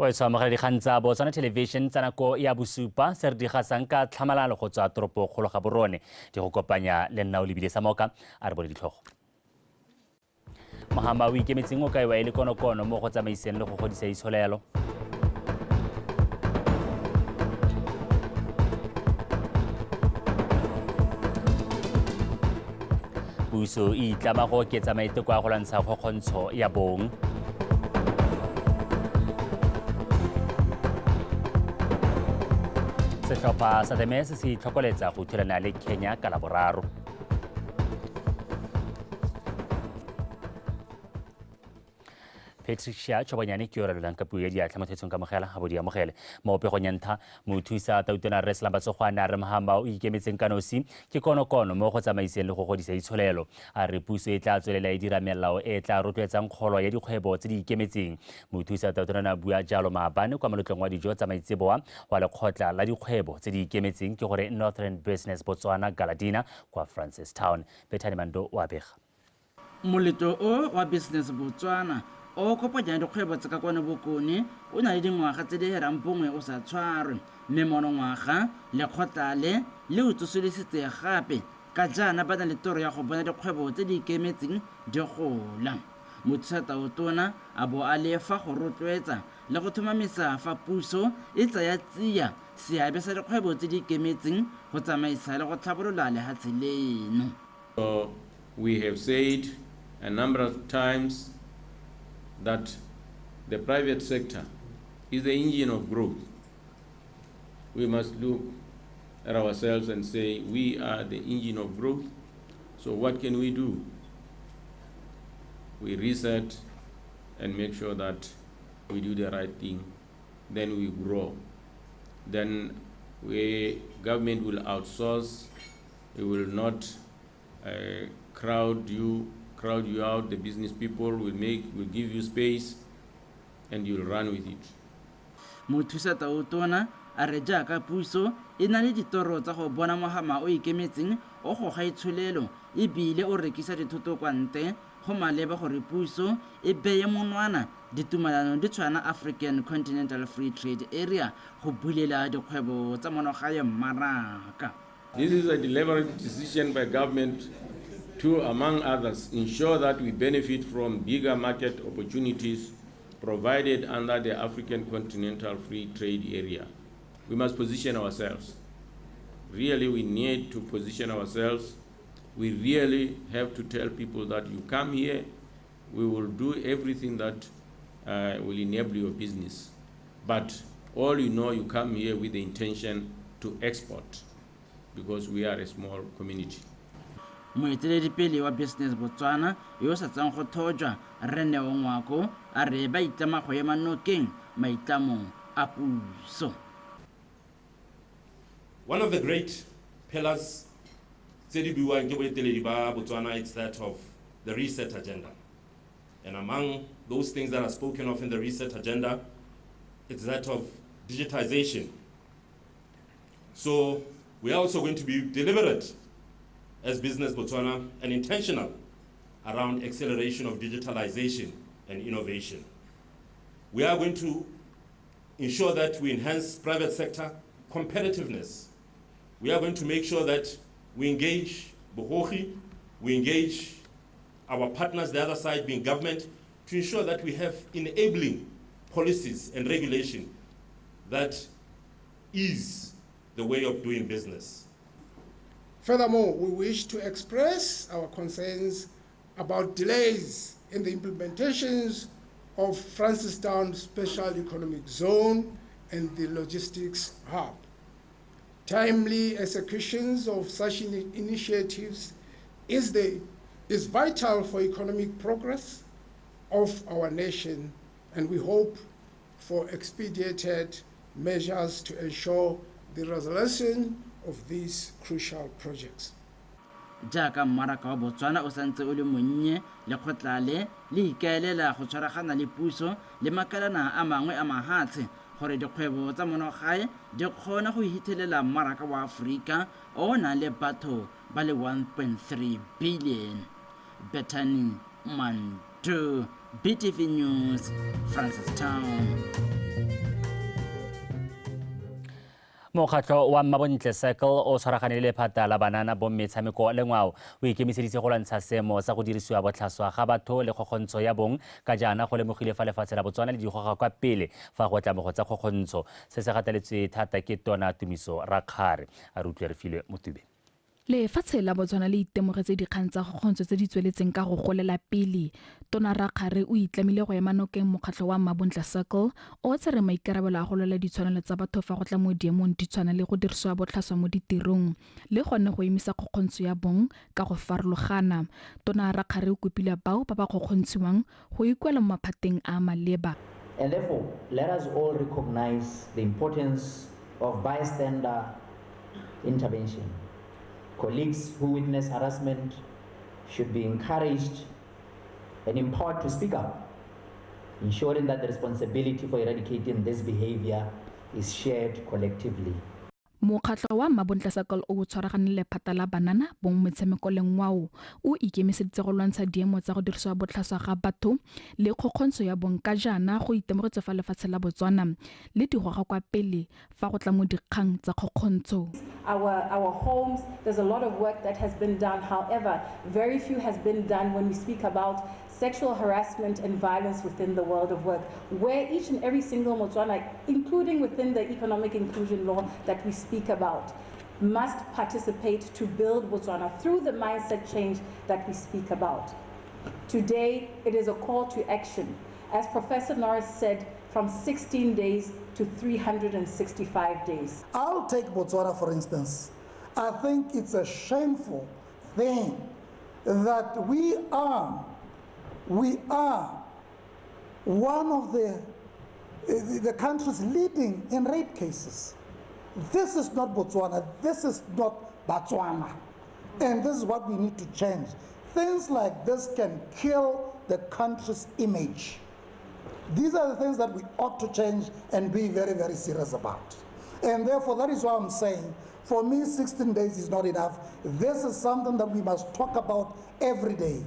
O e tshwamogela dikgang tsa BOTSWANA television tsa nako ya BOSUPA se re di gasang ka tlhamalalo go tswa toropokgolo ga borone di go kopanya le nna o lebile sa moka a re bone ditlhogo. Mahama o ikemetseng o kaiwa e le konokono mo go tsamaiseng le go godisa itsholelo. Puso e itlama go oketsa maiteko a go lwantsha kgokgontsho ya bong. Setlhopha sa MS se itlhokoletsa go thulana le Kenya ka Laboraro. Patricia Chobanyane ke yora lolang ka puo ya diatla mo thetsong ka mogela a bodi amogele mo pegong ya ntlha mo thusa tautona re sela batsogwana re Mahama o ikemetseng ka nosi ke konokono mo go tsamaiseng le go godisa itsholelo a re puso e tla tswelela e dira melao e tla rotloetsang kgolo ya dikgwebo tse di ikemetseng mo thusa tautona na bua jalo maabane kwa molotlong wa dijo tsa maitseboa wa lekgotla la dikgwebo tse di ikemetseng ke gore Northern Business Botswana Galadina kwa Francistown. Bethany Mando wa bega moletlo o wa Business Botswana o kopanya dikgwebo tsa ka kwana bokone o na le dingwaga tse di herang bongwe o sa tshwarwe mme monongwaga lekgotla le o tsosolositse gape ka jaana ba na le toro ya go bona dikgwebo tse di ikemetseng di gola. Mothusatatona a bo a lefa go rotloetsa le go thomamisa fa puso e tsaya tsia seabe sa dikgwebo tse di ikemetseng go tsamaisa le go tlhabolola lehatshe leno. So we have said a number of times that the private sector is the engine of growth. We must look at ourselves and say we are the engine of growth. So what can we do? We reset and make sure that we do the right thing. Then we grow. Then government will outsource. We will not crowd you out. The business people will give you space and you'll run with it. Mothusatatona a re jaaka puso e na le ditoro tsa go bona Mahama o ikemetseng o goga itsholelo ebile o rekisa dithoto kwa ntle go maleba gore puso e beye monwana ditumalano di tshwana African Continental Free Trade Area go bulela dikgwebo tsa monogae mmaraka. This is a deliberate decision by government to, among others, ensure that we benefit from bigger market opportunities provided under the African Continental Free Trade Area. We must position ourselves. Really, we need to position ourselves. We really have to tell people that you come here, we will do everything that will enable your business. But all you come here with the intention to export because we are a small community. Moeteledipele wa Business Botswana yo sa tsang go thojwa re ne o ngwako a re ba itlama go ema nokeng maitlamo a puso. One of the great pillars tse di buang ke boeteledi ba Botswana is that of the reset agenda. And among those things that are spoken of in the reset agenda, it's that of digitization. So we are also going to be deliberate as Business Botswana and intentional around acceleration of digitalization and innovation. We are going to ensure that we enhance private sector competitiveness. We are going to make sure that we engage Bohogi, we engage our partners, the other side being government, to ensure that we have enabling policies and regulation that ease the way of doing business. Furthermore, we wish to express our concerns about delays in the implementations of Francistown Special Economic Zone and the logistics hub. Timely executions of such initiatives is vital for economic progress of our nation, and we hope for expedited measures to ensure the resolution of these crucial projects. Jaaka mmaraka wa Botswana o santse o le monnye lekgotla le ikaelela go tshwaragana le puso le makalana a mangwe a mahatshe gore dikgwebo tsa monogae di kgona go hithelela mmaraka wa Afrika o na le batho ba le 1.3 billion. Bethany Mando, BTV News, Francistown. Mokgatlho wa Mabontle Circle o tshwaragane le lephata la banana bo metshameko le ngwao o ikemiseditse go lwantsha seemo sa go dirisiwa botlhaswa ga batho le kgokgontsho ya bong ka jaana go lemogile fa lefatshe la Botswana le digoga kwa pele fa go tla mo go tsa kgokgontsho se se gateletswe thata ke Tona Tumiso Rakgare a re utlwe re filwe Motube. Lefatshe la Botswana le itemogetse dikgang tsa kgokgontsho tse di tsweletseng ka go golela pele. Tona Rakgare o itlamile go ema nokeng mokgatlho wa Mabontle Circle o tsere maikarabelo a go lwela ditshwanelo tsa batho fa go tla mo diemong di tshwana le go dirisiwa botlhaswa mo ditirong le gone go emisa kgokgontsho ya bong ka go farologana. Tona Rakgare o kopile bao ba ba kgokgontshiwang go ikuela mo maphateng a maleba. And therefore, let us all recognize the importance of bystander intervention. Colleagues who witness harassment should be encouraged and empowered to speak up, ensuring that the responsibility for eradicating this behavior is shared collectively. Mokgatlho wa Mabontle Circle o tshwaragane le lephata la banana bong metshameko le ngwao o ikemiseditse go lwantsha diemo tsa go dirisiwa botlhaswa ga batho le kgokgontsho ya bong ka jaana go itemogetse fa lefatshe la Botswana le digoga kwa pele fa go tla mo dikgang tsa kgokgontsho. Our homes, there's a lot of work that has been done. However, very few has been done when we speak about sexual harassment and violence within the world of work, where each and every single Motswana, including within the economic inclusion law that we speak about, must participate to build Botswana through the mindset change that we speak about. Today, it is a call to action. As Professor Norris said, from 16 days to 365 days. I'll take Botswana, for instance. I think it's a shameful thing that we are one of the countries leading in rape cases. This is not Botswana, this is not Botswana. And this is what we need to change. Things like this can kill the country's image. These are the things that we ought to change and be very, very serious about. And therefore, that is why I'm saying, for me, 16 days is not enough. This is something that we must talk about every day.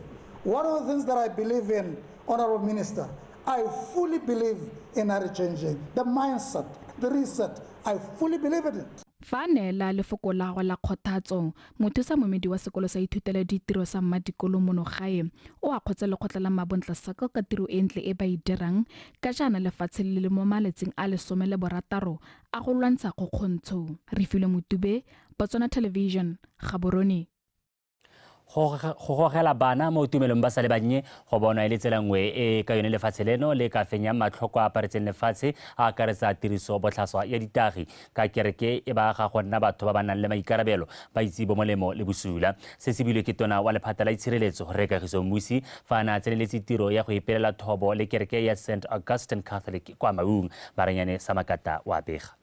One of the things that I believe in, Honorable Minister, I fully believe in changing the mindset, the reset. I fully believe in it. Fa neela lefoko la go la kgothatso mothusa momedi wa sekolo sa ithutela ditiro sa Madikolo monogae o a kgotsa lekgotla la Mabontle Circle ka tiro e ntle e ba e dirang ka jaana lefatshe le le mo maletseng a 16 a go lwantsha kgokgontsho. Re filwe Motube, Botswana Television, Gaborone. Go gogela bana mo tumelong ba sa le bannye go bona ile tsela nngwe e ka yone lefatshe leno le ka fenya matlhoko a aparetseng lefatshe a akaretsa tiriso botlhaswa ya ditagi ka kereke e ba ga go nna batho ba ba nang le maikarabelo ba itse bo molemo le bosula se se bilwe ke tona wa lephata la itshireletso re Kagiso Mmusi fa na tseneletse tiro ya go ipelela thobo le kereke ya St. Augustine Catholic kwa Maung Baranyane Samakata wa Bega.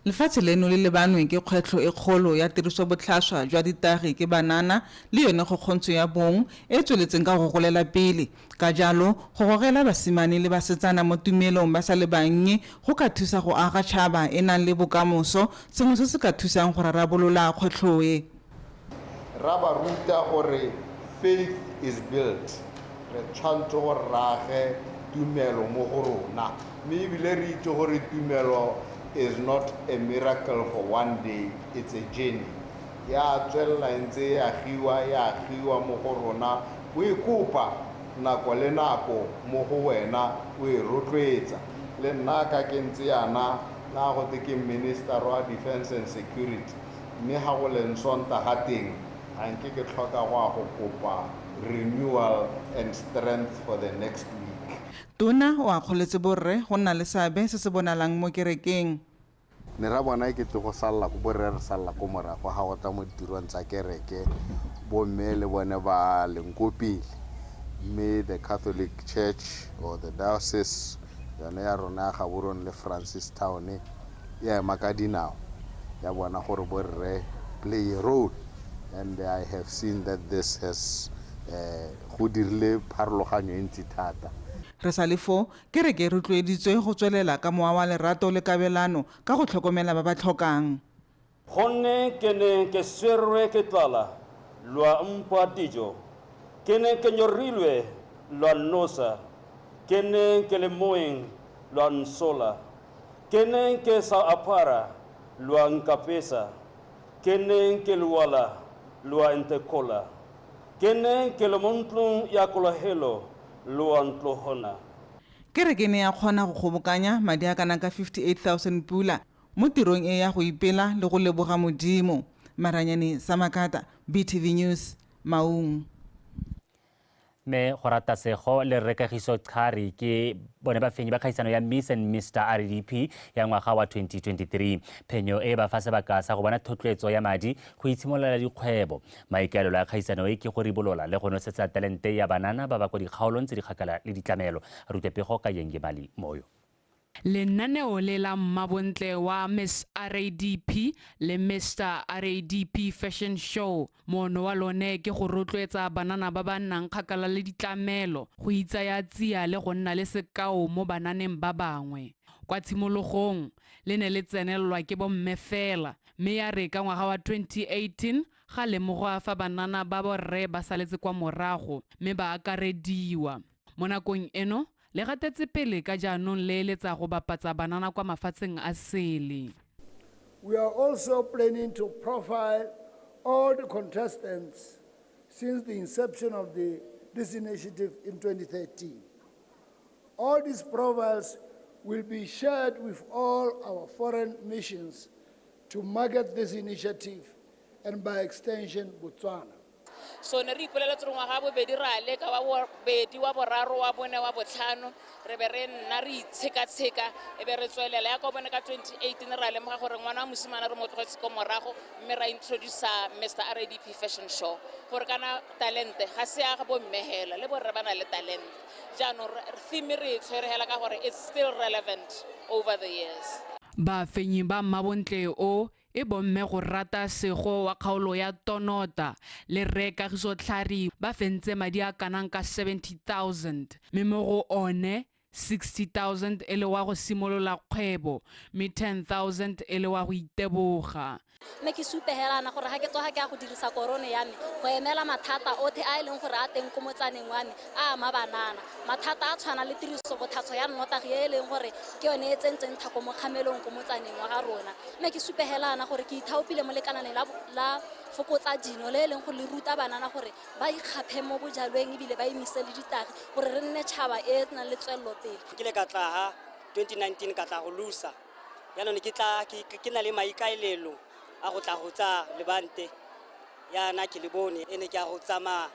Lefatshe leno le lebanwe ke kgwetlho e kgolo ya tiriso botlhaswa jwa ditagi ke banana le yone kgokgontsho ya bong e tsweletseng ka go golela pele ka jalo go gogela basimane le basetsana mo tumelong ba sa le bannye go ka thusa go aga tšhaba e nang le bokamoso sengwe se se ka thusang go rarabolola kgwetlho e. Ra ba ruta gore faith is built re tshwanetse go rage tumelo mo go rona mme ebile re itse gore tumelo is not a miracle for one day, it's a journey. Ya tswela ntse ya khiwa mo go rona o ikopa nako le nako mo go wena o e rotloetsa le nna ka ke ntse yana na go te ke Minister wa Defense and Security mme ha go le nsonta ga teng ga nke ke tlhoka go kopa renewal and strength for the next week. Tona wa kgoletse borre go nna le seabe se se bonalang mo kerekeng. Ne ra bona ke go salla go borre re salla go morago ga go ta mo ditirong tsa kereke bo mme le bone ba lenkopile mme the Catholic Church or the diocese yone ya rona ga boron le Francis Town ya makadinao ya bona gore borre play a role and I have seen that this has go dirile pharologanyo e ntsi thata. Re salefo kereke re tlhoeditswe go tswelela ka mowa wa lerato le kabelano ka go tlhokomela ba ba tlhokang. Gonne ke ne ke swerwe ke tlala lwa mpa dijo ke ne ke nyorilwe lwa nosa ke ne ke le moeng lua nsola, ke neng ke sa apara, lua nkapesa, ke neng ke luala, lua entekola, ke neng ke le montlong ya kolahelo, lua ntlohona. Kereke ne ya kgona go kgobokanya madi a kana ka 58,000 pula mo tirong e ya go ipela le go leboga modimo. Maranyane Samakata, BTV News, Maung. Me go rata sego le rekagiso Qhari ke bone ba fenyi ba kgaisano ya Miss and Mr RDP ya ngwaga wa 2023. Phenyo e ba fa sebaka sa go bona thotloetso ya madi go itshimololela dikgwebo. Maikaelelo a kgaisano e ke go ribolola le go nosetsa talente ya banana ba ba kwa dikgaolong tse di kgakala le ditlamelo. Rutepego ka Yenge Mali Moyo. Lenaneo le la mmabontle wa Miss RADP le Mr RADP Fashion Show mono wa lone ke go rotloetsa banana ba ba nnang kgakala le ditlamelo go itsaya tsia le go nna le sekao mo bananeng ba bangwe. Kwa tshimologong le ne le tsenelelwa ke bomme fela mme ya re ka ngwaga wa 2018 ga lemogo fa banana ba borre ba saletse kwa morago mme ba akarediwa. Mo nakong eno le gatetse pele ka jaanong le eletsa go bapatsa banana kwa mafatsheng a sele. We are also planning to profile all the contestants since the inception of this initiative in 2013. All these profiles will be shared with all our foreign missions to market this initiative and by extension Botswana. So ne re ipolela tsore ngwaga bobedi ra leka wa bobedi wa boraro wa bone wa botlhano re be re nna re itsheka-tsheka e be re tswelela ya ka bone ka 2018 ra lemoga gore ngwana wa mosimane re mo tlogetse ko morago mme ra introduce Mr RADP Fashion Show gore kana talente ga se ya bo mmehela le borre bana le talent jaanong theme re tshwerehela ka gore it's still relevant over the years. Ba fenyi ba mmabontle o e bomme go rata sego wa kgaolo ya Tonota le Rekagiso Qhari ba fentse madi a kanang ka 70,000 mme mo go one 60,000 e le wa go simolola kgwebo mme 10,000 e le wa go iteboga. Me ke supehelana gore ga ke tsoga ke a go dirisa korone ya me go emela mathata otlhe a leng gore a teng ko motsaneng wa me a ama banana mathata a tshwana le tiriso botlhatso ya nnotagi e leng gore ke yone e tsentseng thako mo kgamelong ko motsaneng wa ga rona. Me ke supehelana gore ke ithaopile mo lekananeng la fokotsa dino le leng gore le ruta banana gore ba ikgaphe mo bojalweng ebile ba imise le ditagi gore re nne tšhaba e nang le tswelelo pele. Ke le ka tla ha 2019 ka tla go lusa yaanong ke na le maikaelelo a go tla go tsa lebante yana ke le bone ene ke a go tsama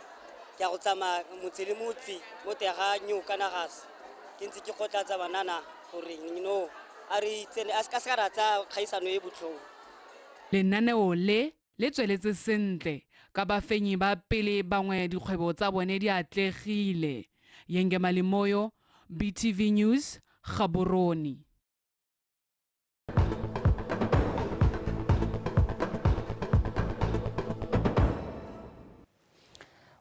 motse le motse mo tega nyo kana gas ke ntse ke gotla tsa banana gore a re tsene a ska se ratsa kgaisano e botlhong. Lenaneo le tsweletse sentle ka bafenyi ba pele bangwe dikgwebo tsa bone di atlegile. Yenge Mali Moyo, BTV News, Gaborone.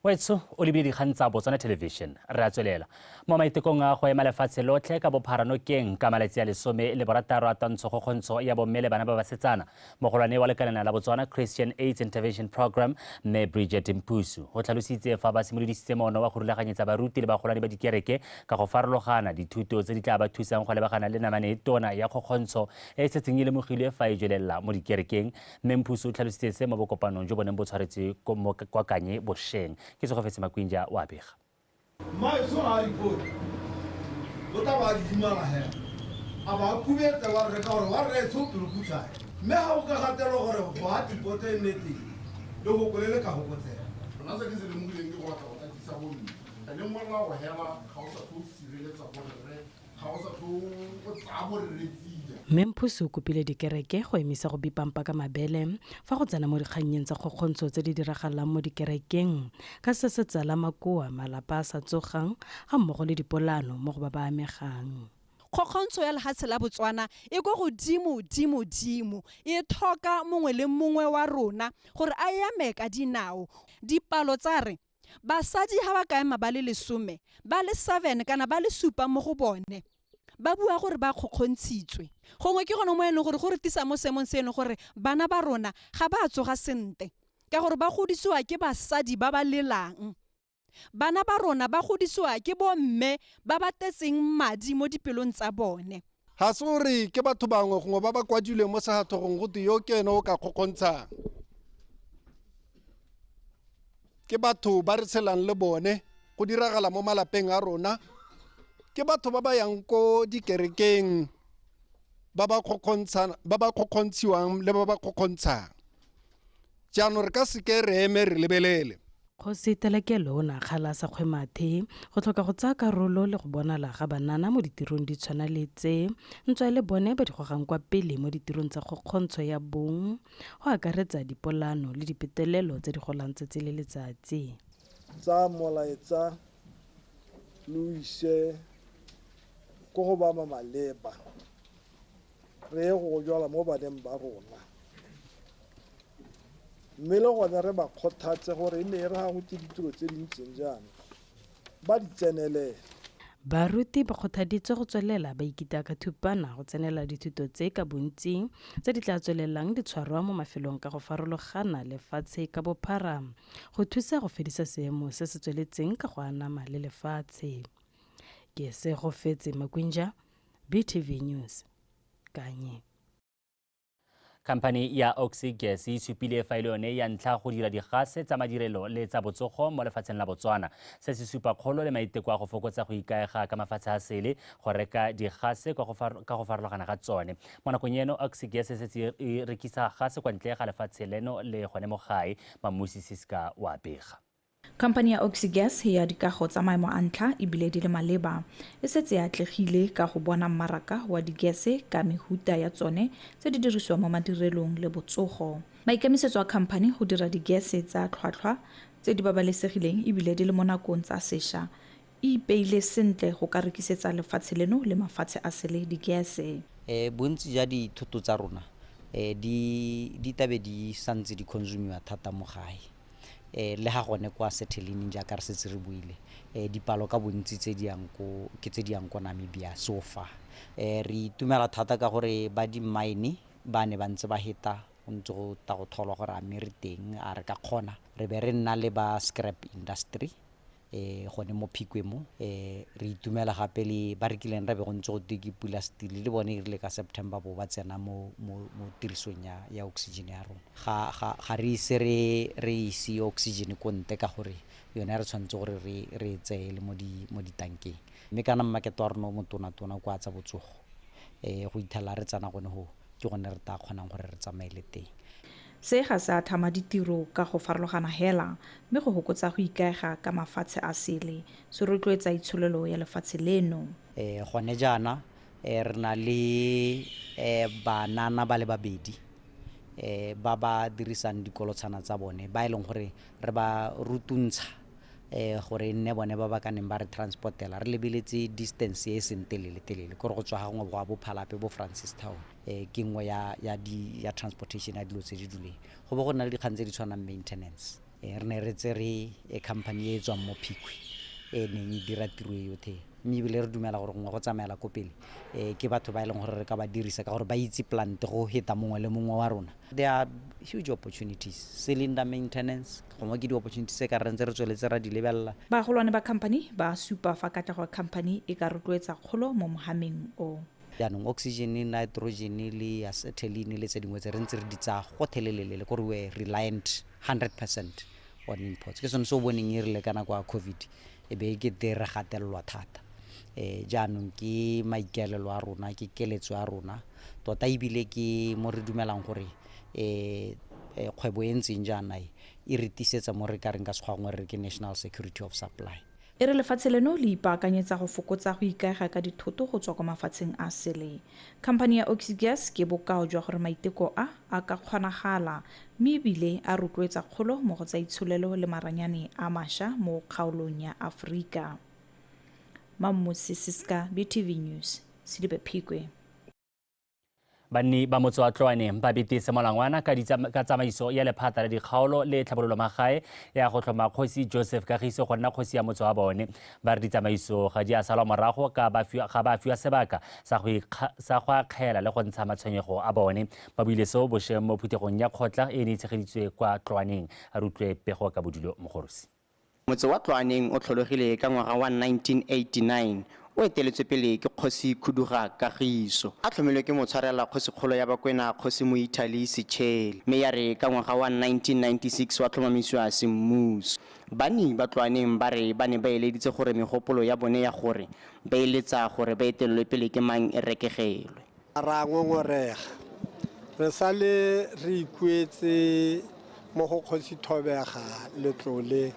Wetso o lebile dikgang tsa Botswana Television re a tswelela mo maitekong a go ema lefatshe lotlhe ka bopharanokeng ka malatsi a 16 a tantshogokgontsho ya bomme le bana ba basetsana mogolwane wa lekanana la Botswana Christian AIDS Intervention Program mme Bridget Mpusu go tlhalositse fa ba simolodisitse mono wa go rulaganyetsa baruti le bagolwane ba dikereke ka go farologana dithuto tse di tla ba thusang go lebagana le namane tona ya kgokgontsho e setseng e lemogilwe fa e jwelela mo dikerekeng mme Mpusu o tlhalositse se mo bokopanong jo boneng bo tshwaretse kwa Kanye Bosheng ke se go fetse Makwinja wa bega mai so a report go ta ba di mala he aba kubeta wa re ka wa re so pulukutsa me ha o ka gatelo gore go a tipote neti le go kolele ka go botsela rona se ke se le mogileng ke go tla go tsa bo mme le ngwana wa hela ga o sa go sireletsa gore re ga o sa go tsa bo re Memphusu o kopile dikereke go emisa go bipampa ka mabele fa go tsena mo dikganneng tsa kgokgontsho tse di diragalang mo dikerekeng ka se se tsala makoa malapa a sa tsogang ga mmogo le dipolano mo go ba ba amegang. Kgokgontsho ya lehatshe la Botswana e go godimo e thoka mongwe le mongwe wa rona gore a eme ka dinao dipalo tsa re basadi ha ba ka ema ba le 10 ba le 7 kana ba le 7 mo go bone ba bua gore ba kgokgontshitswe gongwe ke gone mo ene gore go re tisa mo semong seno gore bana ba rona ga ba tsoga sente ka gore ba godisiwa ke basadi ba ba lelang bana ba rona ba godisiwa ke bomme ba batetseng madi mo dipelong tsa bone. Ga se gore ke batho bangwe gongwe ba ba kwadilwe mo segatogong go te yo ke ene o ka kgokgontshang. Ke batho ba re tshelang le bone go diragala mo malapeng a rona. Ke batho ba ba yang ko dikerekeng ba ba kgokgontshiwang le ba ba kgokgontshang. Jaanong re ka seke re eme re lebelele. Kgosi Telekelo o na kgala sa kgwemathe go tlhoka go tsaya karolo le go bonala ga banana mo ditirong di tshwana le tse ntswa le bone ba di gogang kwa pele mo ditirong tsa kgokgontsho ya bong go akaretsa dipolano le dipetelelo tse di golang tsatsi le letsatsi. Tsa molaetsa le ise go go ba maleba re go jwala mo baneng ba rona. Mme le gone re ba kgothatse gore e ne re ga go ke ditiro tse dintseng jaana ba di tsenelele. Baruti ba kgothaditse go tswelela ba ikita ka thupana go tsenela dithuto tse ka bontsi tse di tla tswelelang di tshwarwa mo mafelong ka go farologana lefatshe ka bophara go thusa go fedisa seemo se se tsweletseng ka go anama le lefatshe. Ke se go fetse Makwinja, BTV News, Kanye. Khamphane ya Oxygas e supile fa ile yone ya ntlha go dira digase tsa madirelo le tsa botsogo mo lefatsheng la Botswana. Se se supa kgolo le maiteko a go fokotsa go ikaega ka mafatshe a sele go reka digase ka go farologana ga tsone. Mo nakong eno Oxygas e setse e rekisa gase kwa ntle ga lefatshe leno le gone mo gae. Mamusi Siska wa Bega. Khamphane ya Oxygas ya dikago tsa maemo a ntlha e bile di le maleba e setse ya atlegile ka go bona mmaraka wa digese ka mehuta ya tsone tse di dirisiwa mo madirelong le botsogo. Maikemisetso a khamphane go dira digese tsa tlhwatlhwa tse di babalesegileng e bile di le mo nakong tsa sešwa e ipeile sentle go ka rekisetsa lefatshe leno le mafatshe a sele digese. Bontsi ja dithoto tsa rona di tabe di santse di consumiwa thata mo gae. Le ha gone kwa settling ja ka re setse re buile dipalo ka bontsi tse di yang ko Namibia so far. Re itumela thata ka gore ba di mine ba ne ba ntse ba heta go ntse go ta go tholwa gore a mere teng a re ka kgona re be re nna le ba scrap industry gone mo Phikwe mo re itumela gape le ba rekileng re be go ntse go tiki pula steel le bone ile ka September bo ba tsena mo tirisong ya oxygen ya rona ga re ise re isi oxygen ko nte ka gore yone re tshwantse gore re tseele mo ditankeng mme kana market wa rona mo tona kwa tsa botsogo go ithela re tsana gone ho ke gone re ta kgonang gore re tsamaele teng. Se ga sa thama ditiro ka go farologana hela mme go hokotsa go ikaega ka mafatshe a sele se rotloetsa itsholelo ya lefatshe leno. Gone jaana re na le banana ba le babedi ba ba dirisang dikolotshana tsa bone ba ileng gore re ba rutuntsha gore nne bone ba ba kaneng ba re transportela re lebeletse distance e seng telele gore go tswa gangwe go a Bophalape bo Francistown ke nngwe ya transportation ya dilo tse di duleng go bo go nna le dikgang tse di tshwanang maintenance re ne re tsere company e tswang mo Phikwe neng e dira tiro e yotlhe mme ebile re dumela gore go tsamaela ko pele ke batho ba ileng gore re ka ba dirisa ka gore ba itse plant go heta mongwe le mongwe wa rona. There are huge opportunities cylinder maintenance gongwe ke di-opportunities tse ka re ntse re tsweletse ra di lebelela. Bagolwane ba company ba supa fa katlego ya company e ka rotloetsa kgolo mo mohameng o. Jaanong oxygen, nitrogen le acetylene le tse dingwe tse re ntse re di tsaya go thelelelele gore we reliant 100% on imports ke sone se o boneng e rile kana kwa COVID e be ke re gatelelwa thata. Jaanong ke maikaelelo a rona ke keletso ya rona tota ebile ke mo re dumelang gore kgwebo e ntseng jaana e re tisetsa mo re ka reng ka segwangwe re ke national security of supply. E re lefatshe leno le ipaakanyetsa go fokotsa go ikaega ka dithoto go tswa kwa mafatsheng a sele. Khamphane ya Oxygas ke bokao jwa gore maiteko a ka kgonagala mme ebile a rotloetsa kgolo mo go tsa itsholelo le maranyane a mašwa mo kgaolong ya Aforika. Mamusi Siska, BTV News, Sedibe Phikwe. Banni ba motse wa Tlwane ba betetse molangwana ka tsamaiso ya lephata la dikgaolo le tlhabololo magae ya go tlhoma kgosi Joseph Kagiso go nna kgosi ya motse wa bone. Ba re ditsamaiso ga di a salwa morago ga ba fiwa sebaka sa go akgela le go ntsha matshwenyego a bone. Ba buile seo bošeng mo phuthegong ya kgotla e ne itshegeditswe kwa Tlwaneng. A re utlwe pego ka bodulo mogorosi. Motse wa Tloaneng o tlhologile ka ngwaga wa 1989 o eteletswe pele ke Kgosi Khuduga Kagiso. A tlhomilwe ke motshwarela Kgosikgolo ya Bakwena Kgosi Moitali Sechele. Mme ya re ka ngwaga wa 1996 wa tlhomamisiwa semmuso. Bani ba Tloaneng ba re ba ne ba eleditse gore megopolo ya bone ya gore ba eletsa gore ba etelelwe pele ke mang e rekegelwe. Ra ngongorega re sale re ikuetse mo go Kgosi Thobega Letlole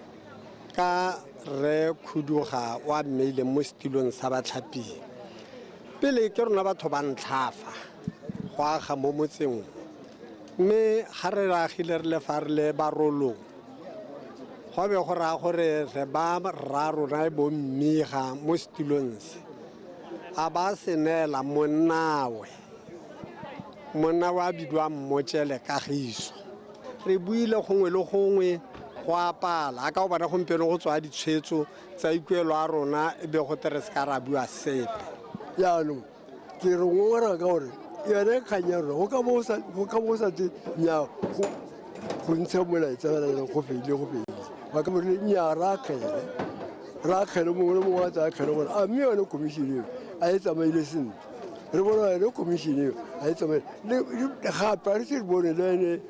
ka re Khuduga wa mmeile mo setilong sa batlhaping. Pele ke rona batho ba ntlhafa go aga mo motseng mme ga re ragile re le fa re le barolong go be go raya gore re ba ra rona e bo mmega mo setilong se a ba senela monna wa bidwa Mmotjele Kagiso. Re buile gongwe le gongwe go apala a ka go bona gompieno go tswa ditshwetso tsa ikuelo a rona e be go tere se ka ra bua sepe. Yaanong ke re ngongora ka gore yone kgang ya rona go ka bo sa tse nya go ntsha molaetsa go feile ba ka bore nya ra kgele mongwe le mongwe wa tsa kgele gore a mme yone commission a e tsamaile sentle re bona yone commission a e tsamaile le gape a re se bone le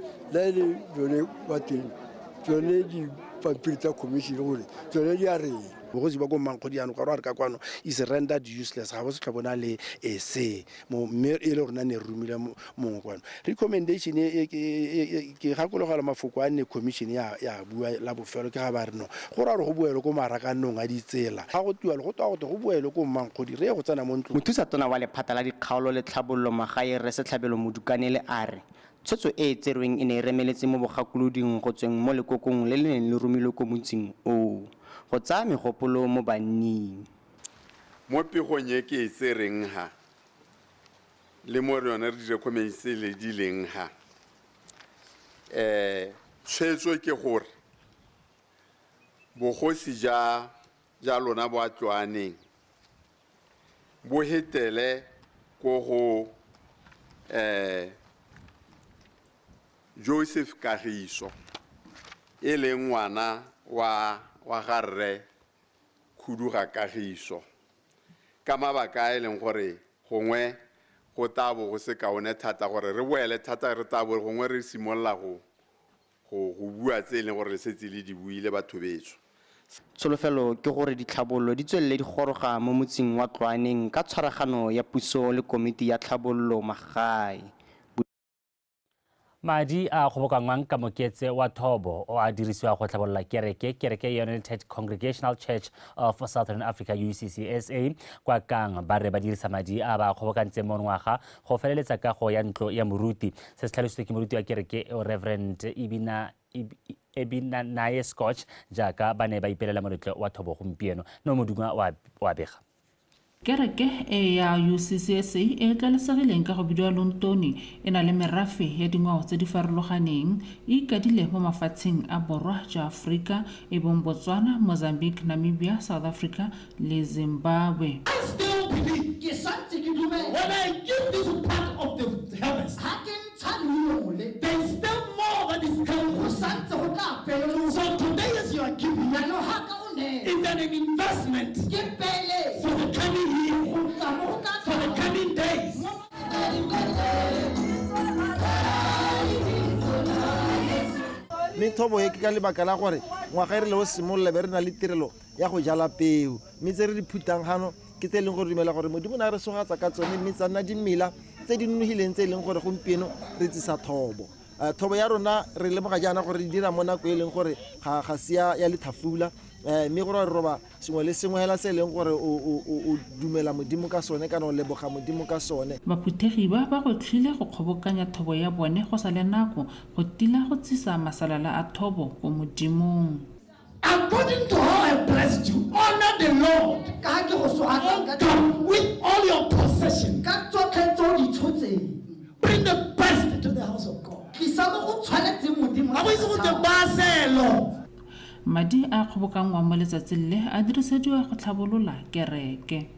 jone bateng tsone di pampiri tsa commission gore tsone di a reng bogosi ba go Mankgodi ano ka re ka kwano is rendered useless ga bo se tlhobona le ese mo mme e le rona ne rumile mongwe kwano recommendation ke gakologela mafoko a ne commission ya bua la bofelo ke ga ba re no go ra re go buelo ko marakanong a ditsela ga go tuwa le go twa go buelo ko Mankgodi re go tsena mo ntlo. Mothusa tona wa lephata la dikgaolo le tlhabollo magae re Setlhabelo Modukanele a re tshwetso e e tserweng e ne e remeletse mo bogakoloding go tsweng mo lekokong le le neng le romilwe ko motsing o go tsaya megopolo mo banning. Mo pegong e ke e tsereng ha le mo re yone re di-recommendation le di leng ha tshwetso ke gore bogosi ja lona bo a Tloaneng bo hetele ko go Joseph Kagiso e leng ngwana wa garre Khuduga Kagiso ka mabaka a e leng gore gongwe go tabo go se kaone thata gore re boele thata re tabo gongwe re simolla go bua tse e leng gore le setse le di buile batho betso. Tsholofelo ke gore ditlhabollo di tswelele di goroga mo motsing wa Tloaneng ka tshwaragano ya puso le komiti ya tlhabollo magae. Madi a kgobokangwang ka moketse wa thobo o a dirisiwa go tlhabolola kereke United Congregational Church of Southern Africa UCCSA kwa Kang ba re ba dirisa madi a ba kgobokantse monongwaga go feleletsa ka go ya ntlo ya moruti se se tlhalositswe ke moruti wa kereke Reverend Ebina Naye Scotch jaaka ba ne ba ipelela moletlo wa thobo gompieno no modungwa wa bega. Kereke e ya UCCSA e tlalesegileng ka go bidiwa Lontoni e na le merafe ya dingwao tse di farologaneng e ikadile mo mafatsheng a borwa jwa Afrika e bong Botswana, Mozambique, Namibia, South Africa le Zimbabwe. When I give this part of the harvest, there is still more that is coming. So today as you are giving, it's an investment for the coming year, for the coming days. Mme thobo e ke ka lebaka la gore ngwaga re le o simolola be re na le tirelo ya go jala peo mme tse re di phutang gano ke tse e leng gore dumela gore modimo na re sogatsa ka tsone mme tsa nna dimela tse di nonogileng tse e leng gore gompieno re tsisa thobo. Thobo ya rona re lemoga jaana gore re dira mo nako e leng gore ga sia ya lethafula mme gore re roba sengwe le sengwe hela se e leng gore o dumela modimo ka sone kana o leboga modimo ka sone. Baphuthegi ba go tlhile go kgobokanya thobo ya bone go sa le nako go tila go tsisa masalala a thobo go modimong. According to how I blessed you, honor the Lord with all your possession. Bring the best to the house of God. Madi a kgobokangwa mo letsatsi le a dirisediwa go tlhabolola kereke.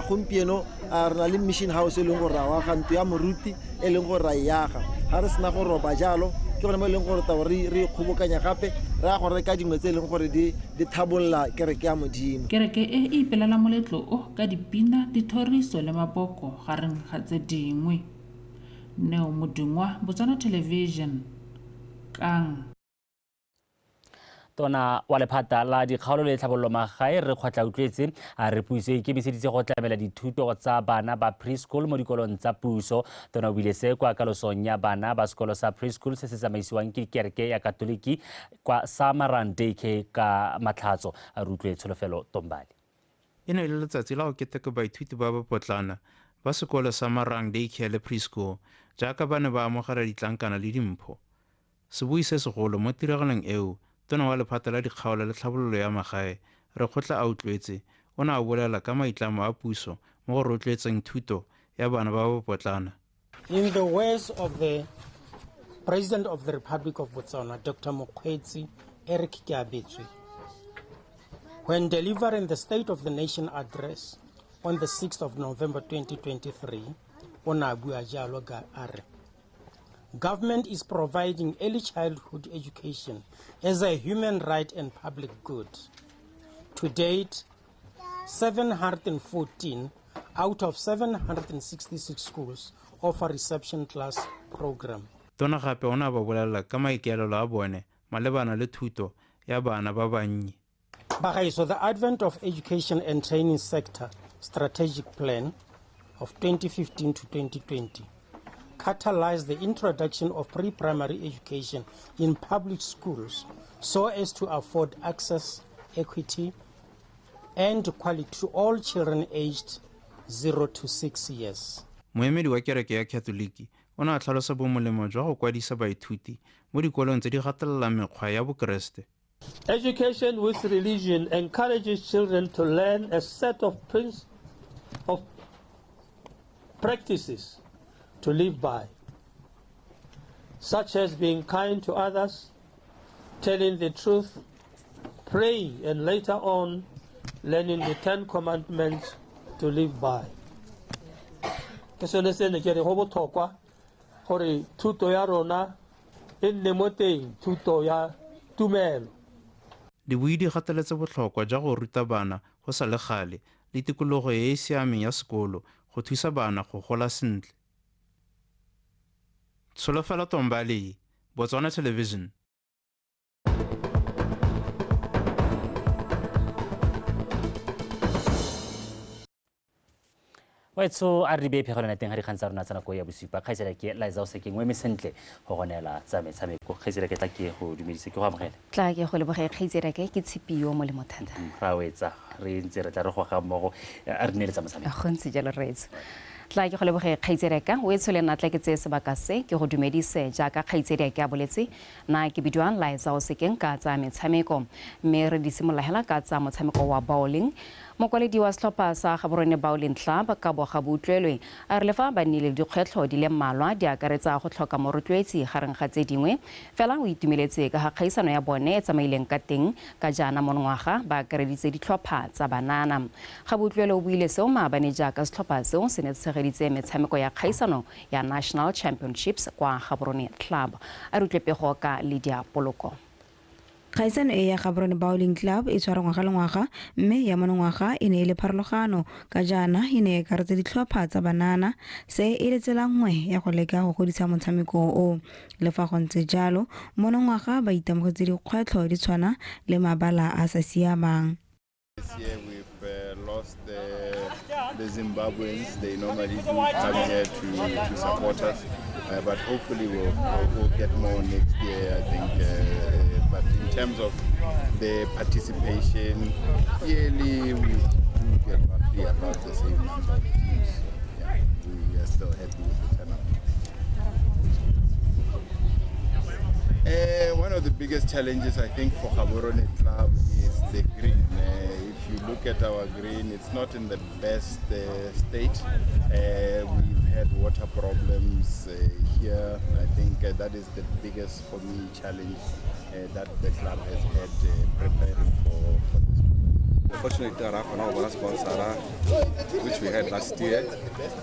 Gompieno re na le mission house e leng gore ra wa ganto ya moruti e leng gore ra iaga ga re sena go roba jalo ke gone mo e leng gore tabo re kgobokanya gape re ya gore ka dingwe tse e leng gore di thabolola kereke ya modimo. Kereke e ipelela moletlo o ka dipina, dithoriso le mapoko gareng ga tse dingwe. Neo Modungwa, Botswana Television, Kang. Tona wa lephata la dikgaolo le tlhabololo magae re kgotla utlwetse a re puso e ikemiseditse go tlamela dithuto tsa bana ba preschool mo dikolong tsa puso. Tona o buile se kwa kalosong ya bana ba sekolo sa preschool se se tsamaisiwang ke kereke ya katoliki kwa Samarang Daycare ka Matlhatso. A re utlwe Tsholofelo Tombali. E ne le letsatsi la go keteka baithuti ba Bopotlana ba sekolo sa Samarang Daycare le preschool jaaka ba ne ba amogela ditlankana le dimpho. Sebui se segolo mo tiragalong eo Tona wa lephata la dikgaolo le tlhabololo ya magae re kgotla a utlwetse o ne a bolela ka maitlamo a puso mo go rotloetseng thuto ya bana ba Bopotlana. In the words of the President of the Republic of Botswana, Dr. Mokgweetsi Eric Kiabetswe, when delivering the State of the Nation address on the 6th of November 2023, o ne a bua jalo ka a re government is providing early childhood education as a human right and public good. To date, 714 out of 766 schools offer reception class program. Tona gape o ne a ba bolela ka maikaelelo a bone malebana le thuto ya bana ba bannye. So the advent of education and training sector strategic plan of 2015 to 2020 catalyzed the introduction of pre-primary education in public schools so as to afford access, equity, and quality to all children aged 0 to 6 years. Moemedi wa kereke ya Katoliki o ne a tlhalosa bomolemo jwa go kwadisa baithuti mo dikolong tse di gatelelang mekgwa ya Bokeresete. Education with religion encourages children to learn a set of practices to live by, such as being kind to others, telling the truth, praying, and later on learning the 10 Commandments to live by. Ke sone se ne ke re go botlhokwa gore thuto ya rona e nne mo teng thuto ya tumelo. Dibui di gateletse botlhokwa jwa go ruta bana go sa le gale le tikologo e e siameng ya sekolo go thusa bana go gola sentle. Tsholofelo Tombali, Botswana Television. Waitso a re be phegolana teng ga di kgantsa rona tsa nako ya bosupa kgaitsela ke Liza o sekeng we messentle go gonela tsa metshameko kgaitsela ke tla ke go dumedisa ke go amogela tla ke go leboga kgaitsela ke Tshipio mo le mothanda ra wetsa re ntse re tla re go ga mmogo a re nele tsa metshameko go ntse jalo reetso tla ke go leboga kgaitsela ka o etshole na tla ke tse sebaka se ke go dumedise jaaka kgaitsela ke a boletse na ke bidiwang Liza o sekeng ka tsa metshameko mme re di simolahela ka tsa motshameko wa bowling. Mokwaledi wa setlhopha sa Gaborone Bowling Club ka boga butlwelwe a re lefa ba nnile dikgwetlho di le mmalwa di akaretsa go tlhoka morotloetsi gareng ga tse dingwe fela o itumeletse ka ga kgaisano ya bone e tsamaileng ka teng ka jaana monongwaga ba akareditse ditlhopha tsa banana. Ga butlwelwe o buile seo maabane jaaka setlhopha seo se ne tshegeditse metshameko ya kgaisano ya National Championships kwa Gaborone Club. A re utlwe pego ka Lydia Poloko. Kgaisano e ya Gaborone Bowling Club e tshwara ngwaga le ngwaga mme ya monongwaga e ne e le pharologano ka jaana e ne e karetse ditlhopha tsa banana se e le tsela nngwe ya go leka go godisa motshameko o le fa go ntse jalo monongwaga ba itemogetse dikgwetlho di tshwana le mabala a sa siamang. This year we've lost the Zimbabweans. They normally do come here to support us, but hopefully we'll get more next year, I think. But in terms of the participation, yearly we do get roughly about the same number of teams. So, yeah, we are still happy with the turnout. One of the biggest challenges I think for Gaborone Club is the green. If you look at our green, it's not in the best state. We've had water problems here. I think that is the biggest for me challenge that the club has had preparing for this. Unfortunately, there are no sponsor, which we had last year,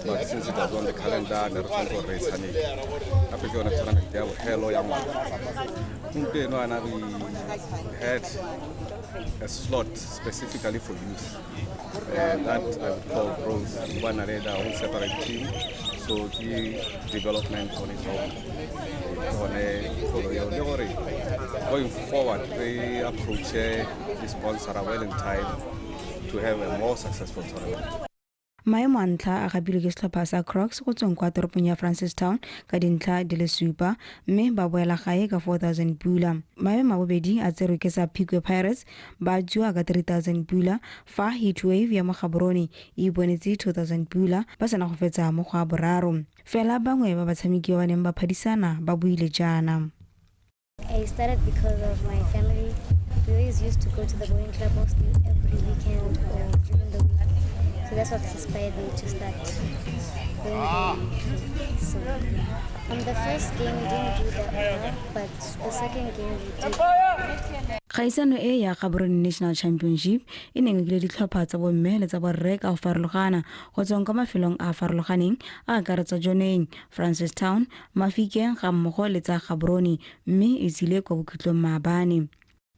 but since it was on the calendar, the response was raised. I think on the tournament, they have hello young one. We had a slot specifically for youth. That I would call bronze. One another own separate team. So the development on its own. Going forward, we approach the sponsor well in time to have a more successful tournament. maemo a ntlha a gapilwe ke setlhopha sa Crocs go tsweng kwa toropong ya Francistown ka dintlha di le 7 mme ba boela gae ka 4,000 pula. Maemo a bobedi a tserwe ke sa Piqua Pirates ba tswa ka 3,000 pula fa Heatwave ya mo Gaborone e bonetse 2,000 pula ba sena go fetsa mo go a boraro. Fela bangwe ba batshameki ba neng ba phadisana ba buile jaana. I started because of my family. We always used to go to the bowling club mostly every weekend or during the week. So that's what inspired me to start going bowling. So the first game we didn't do that well, but the second game we did. Kgaisano e ya Gaborone National Championship e neng e ditlhopha tsa bomme le tsa borre ka go farologana go tswang ka mafelong a farologaneng a akaretsa Joneng, Francistown, Mafikeng ga mmogo le tsa Gaborone mme e tsile kwa bokhutlong maabane.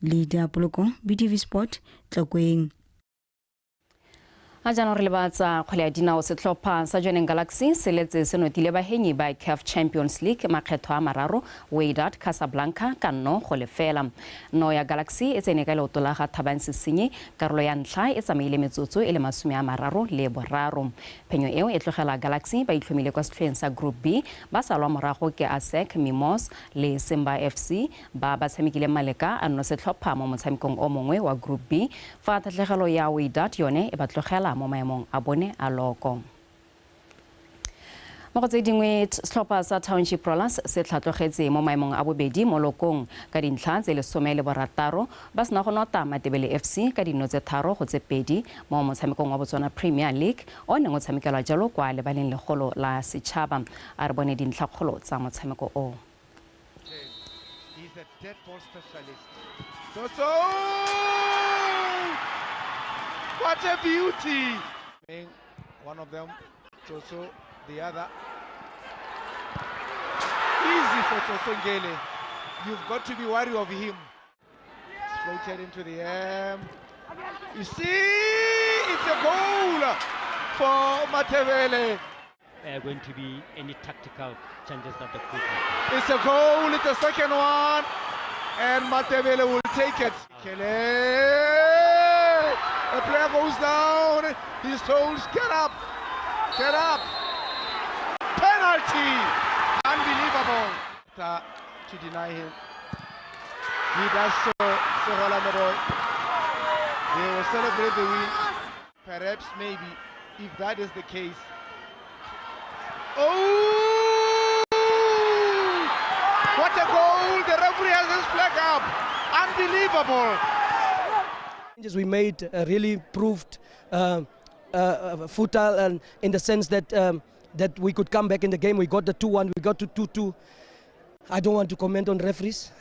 Leader Poloko, BTV Sport, Tlokweng. a jaanong re lebatsa kgwele ya dinao setlhopha sa Joneng Galaxy se letse se notile bahenyi ba CAF Champions League makgetho a mararo Wydad Casablanca ka 0-0. No ya Galaxy e tsene ka leoto la ga Thabang Sesenyi karolo ya ntlha e tsamaile metsotso e le 33. Phenyo eo e tlogela Galaxy ba itlhomile kwa setlhoeng sa Group B ba salwa morago ke ASEC, Mimos le Simba FC ba tshamekile maleka a no setlhopha mo motshamekong o mongwe wa Group B fa tatlhegelo ya Wydad yone e ba tlogela mo maemong a bone a loko. Mo go tse dingwe setlhopha sa Township Rollers se tlhatlogetse mo maemong a bobedi mo lokong ka dintlha tse 16 ba sena go nota Matebele FC ka dino tse 3-2 mo motshamekong wa Botswana Premier League o neng o tshamekelwa jalo kwa lebaleng legolo la setšhaba. A re bone dintlha kgolo tsa motshameko o. He's a dead ball specialist. What a beauty! One of them, Toso, the other. Easy for Toso Ngele. You've got to be wary of him. It's floated into the air. You see, it's a goal for Matebele. There are going to be any tactical changes that the coach will. It's a goal, it's the second one. And Matebele will take it. The player goes down. He's told, get up. Get up. Penalty. Unbelievable. To deny him. He does so. They will celebrate the win. Perhaps, maybe, if that is the case. Oh! What a goal. The referee has his flag up. Unbelievable. We made really proved futile, and in the sense that that we could come back in the game. We got the 2-1, we got to 2-2. I don't want to comment on referees.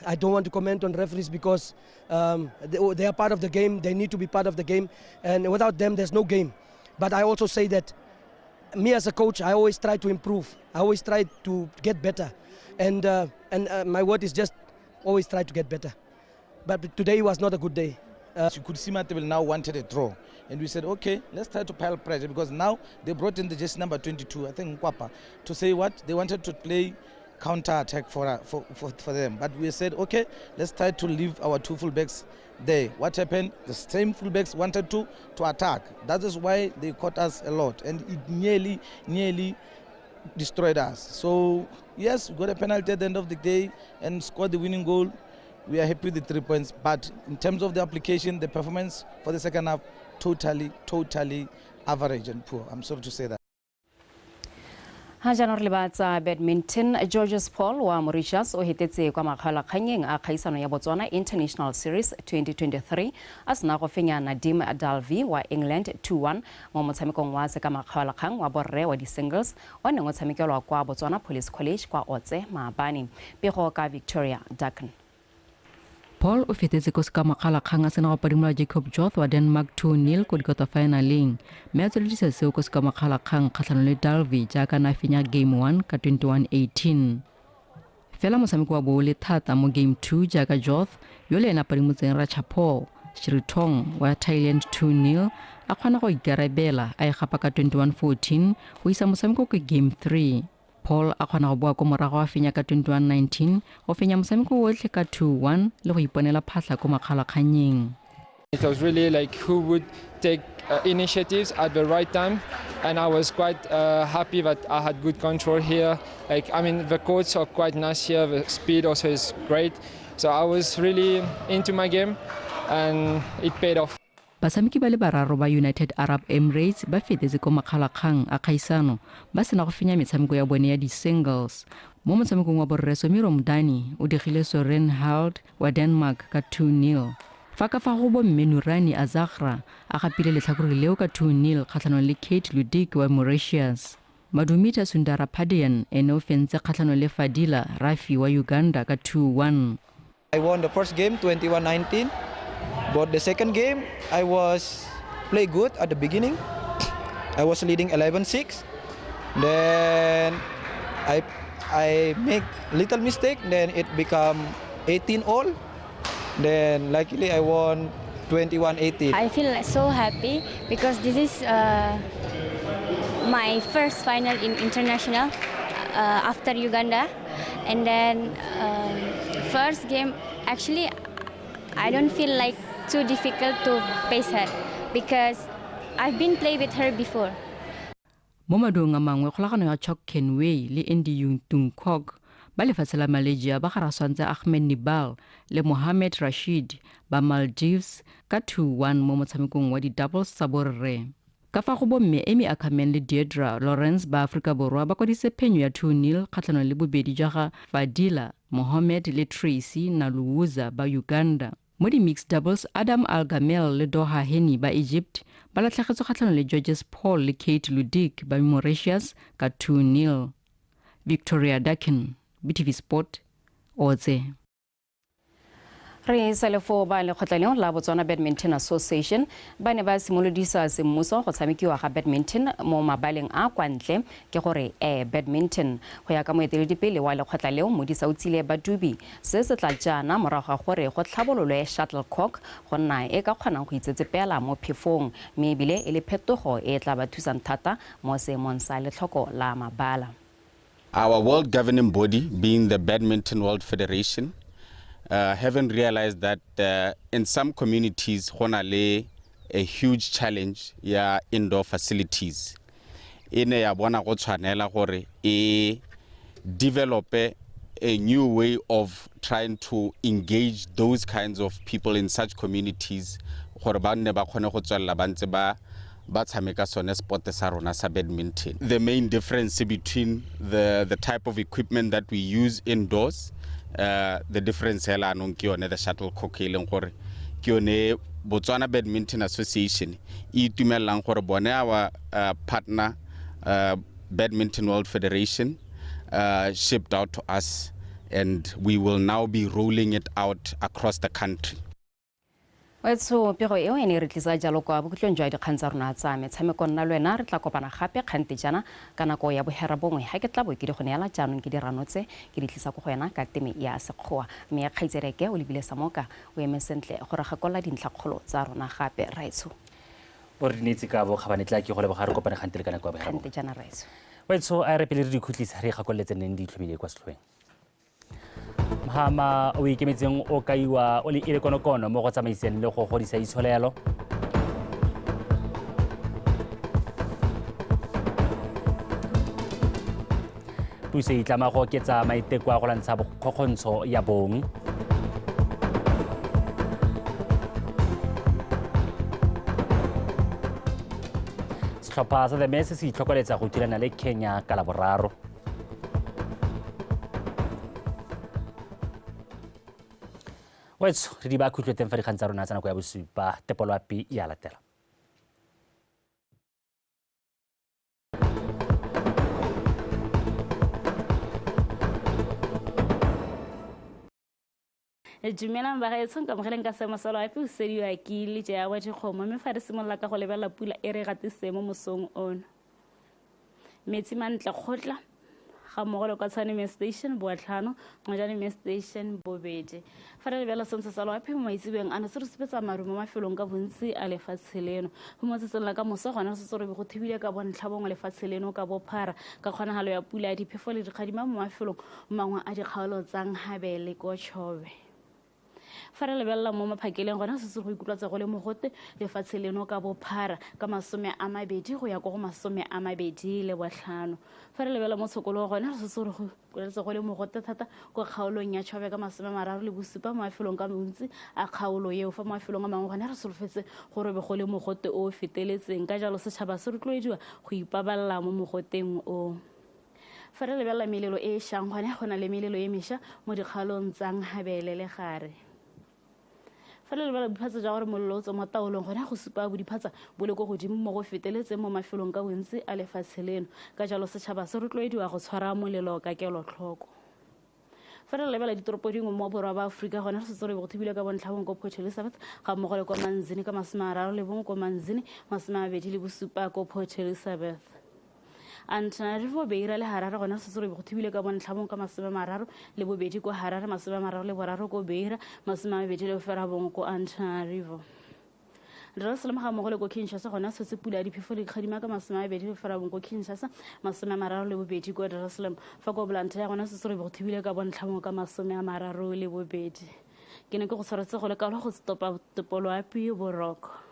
Because they are part of the game. They need to be part of the game, and without them, there's no game. But I also say that me as a coach, I always try to improve. I always try to get better, and my word is just always try to get better. But today was not a good day. You could see Matebele now wanted a draw, and we said, okay, let's try to pile pressure, because now they brought in the jersey number 22, I think Nkwapa, to say what they wanted to play counter-attack for them. But we said, okay, let's try to leave our two fullbacks there. What happened? The same fullbacks wanted to attack. That is why they caught us a lot, and it nearly destroyed us. So yes, we got a penalty at the end of the day and scored the winning goal. We are happy with the 3 points, but in terms of the application, the performance for the second half, totally average and poor. I'm sorry to say that. Jaanong re lebatsa badminton. Georges Paul wa Mauritius o hetetse kwa makgaolakganyeng a kgaisano ya Botswana International Series 2023 a sena go fenya Nadim Dalvi wa England 2-1 mo motshamekong wa se ka makgaolakgang wa borre wa di-singles o neng o tshamekelwa kwa Botswana Police College kwa Otse Maabane. Pego ka Victoria Dikgang. Paul o fetetse ko ska makgalakgang a sena go padimola Jacob Joth wa Denmark 2-0 ko di-quarterfinaleng mme a tsweledisa seo ko ska makgalakgang kgatlhanong le Dalby jaaka na fenya game 1 ka 21-18 fela motshameko wa bo le thata mo game 2 jaaka Joth yo le ena padimotseng Ratchapol Shritong wa Thailand 2-0 a kgona go ikarabela a e gapa ka 21-14 go isa motshameko ke game 3 Paul a kgona go boa ko morago a fenya ka 21-19 go fenya motshameko wotlhe ka 2-1 le go iponela phatlha ko makgalakganyeng. It was really like who would take initiatives at the right time, and I was quite happy that I had good control here. Like, I mean, the courts are quite nice here, the speed also is great, so I was really into my game and it paid off. Basamiki ba le bararo ba United Arab Emirates ba fetetse ko makgalakgang a kgaisano ba sena go fenya metshameko ya bone ya di-singles mo motshamekong wa borre Somiro Mdani o digile Soren Hald wa Denmark ka 2-0 fa ka fa go bomme Nurani Azagra a gapile letlhakore leo ka 2-0 kgatlhanong le Kate Ludik wa Mauritius. Madumita Sundara Padian ene o fentse kgatlhanong le Fadila Rafi wa Uganda ka 2-1. I won the first game 21-19. But the second game, I was play good at the beginning. I was leading 11-6. Then I make little mistake. Then it become 18-all. Then luckily I won 21-18. I feel so happy because this is my first final in international after Uganda. And then first game, actually, I don't feel like too difficult to pace her because I've been playing with her before. Mo madung a mangwe kgolagano ya Chok Kenway le Andy Yung Tung Kok ba lefatshe la Malaysia ba garaswantse Ahmed Nibal le Mohamed Rashid ba Maldives ka 2-1 mo motshamekong wa di-doubles sa borre. Ka fa go bomme Amy Ackerman le Deirdre Lawrence ba Afrika Borwa ba kwadise phenyo ya 2-0 kgatlhanong le bobedi jaga Fadila Mohamed le Tracy Naluuza ba Uganda. Mo di-mixed doubles Adam Al-Gamel le Doha Heni ba Egypt ba latlhagetswe kgatlhanong le Georges Paul le Kate Ludik ba Mauritius ka 2-0. Victoria Dakin, BTV Sport, Oze. Re sa le fo ba le kgotlaleng la Botswana Badminton Association ba ne ba simolodisa semmuso go tshamekiwa ga badminton mo mabaleng a kwa ntle ke gore badminton go ya ka moeteledipele wa lekgotlaleng mo disautsile badubi se se tla jana morago ga gore go tlhabololwe shuttlecock go nna e ka kgonang go itsetsepela mo phefong mme ebile e le phetogo e tla ba thusang thata mo seemong sa letlhoko la mabala. Our world governing body, being the Badminton World Federation, haven't realized that in some communities honale a huge challenge ya indoor facilities ine ya bona go tshwanela gore e develop a new way of trying to engage those kinds of people in such communities gore ba nne ba khone go tswella bantse ba tshameka sone sport sa rona sa badminton. The main difference between the type of equipment that we use indoors, the difference hela anong ke yone the shuttlecock e leng gore ke yone Botswana Badminton Association e itumelang gore bone our partner Badminton World Federation shipped out to us, and we will now be rolling it out across the country. Wetso pego eo ene re tlisa jalo kwa bokutlong jwa dikgang tsa rona tsa metshameko nna lwena re tla kopana gape kgante jana ka nako ya bohera bongwe ga ke tla bo ke di go neela jaanong ke di ranotse ke di tlisa go go yena ka teme ya sekgowa mme ya kgaitsereke o lebile samoka o eme sentle gore gakolla dintlhakgolo tsa rona gape raitso o re dinetse ka bo khabane tla ke go leboga re kopane kgante le ka nako ya bohera kgante jana raitso wetso a re pele re di khutlisa re gakolletse neng di tlhobile kwa setlhoeng Mahama o ikemetseng o kaiwa o le ile konokono mo go tsamaiseng le go godisa itsholelo puso e itlama go oketsa maiteko a go lwantsha bokgokgontsho ya bong setlhopha sa the Mets se itlhokoletsa go thulana le Kenya ka la boraro Wetso re di ba khutlo teng fa di kgang tsa rona tsa nako ya bosupa tepolo ya pi ya latela Dumelang bagaetsho ka mogeleng ka seemo sa loapi o sediwa ke le ja wa dikgomo mme fa re simolola ka go lebelela pula e re gatiseng mo mosong ono. Metsi mantle kgotla ga mmogo le kwa Tshwane Station Boatlhano Ngwajane Station Bobedi. Fa re lebelela sentsho sa loapi mo maitsebeng ano se re supetsa maru mo mafelong ka bontsi a lefatshe leno. Go motsetsen la ka moso gona se se re go thibile ka bontlha bongwe lefatshe leno ka bophara ka kgonagalo ya pula ya diphefo le dikgadima mo mafelong mangwe a dikgaolo tsang habele ko Tšhobe. Fa re lebelela mo maphakeleng gona se se go ikutlwatsa go le mogote lefatshe leno ka bophara ka 20 go ya go 25. Fa re lebelela mo tshokolo gona se se go ikutlwatsa go le mogote thata go kgaolong ya Tšhobe ka 37 mo mafelong ka bontsi a kgaolo eo. Fa mo mafelong a mangwe gona re solofetse gore be go le mogote o feteletseng ka jalo setšhaba se rotloediwa go ipaballa mo mogoteng o. Fa re lebelela melelo e šang gona go na le melelo e mešwa mo dikgaolong tsang habele le gare. Fa le lebala diphatsa ja gore molelo o tswa mo taolong gona go supa bo diphatsa bo le go godimo mo go feteletseng mo mafelong ka bontsi a lefatshe leno ka jalo setšhaba se rotloediwa go tshwara molelo ka kelotlhoko. Fa re lebala ditoropo dingwe mo borwa ba Aforika gona re setse re go thibile ka bontlhabong ko Port Elizabeth ga mmogo le kwa Manzini ka 31 ko Manzini 27 ko Port Elizabeth. Antananarivo Beira le Harare gona se se go thibile ka bontlhabong ka 32 ko Harare 33 ko Beira 27 ko Antananarivo. Dar es Salaam ga mmogo le ko Kinshasa gona se se pula ya diphefo le dikgadima ka 27 ko Kinshasa 32 ko Dar es Salaam. Fa ko Blantyre gona se se go thibile ka bontlhabong ka 32. Ke ne ke go tshwaretse go le kalo go stopa topolo ya Boroko.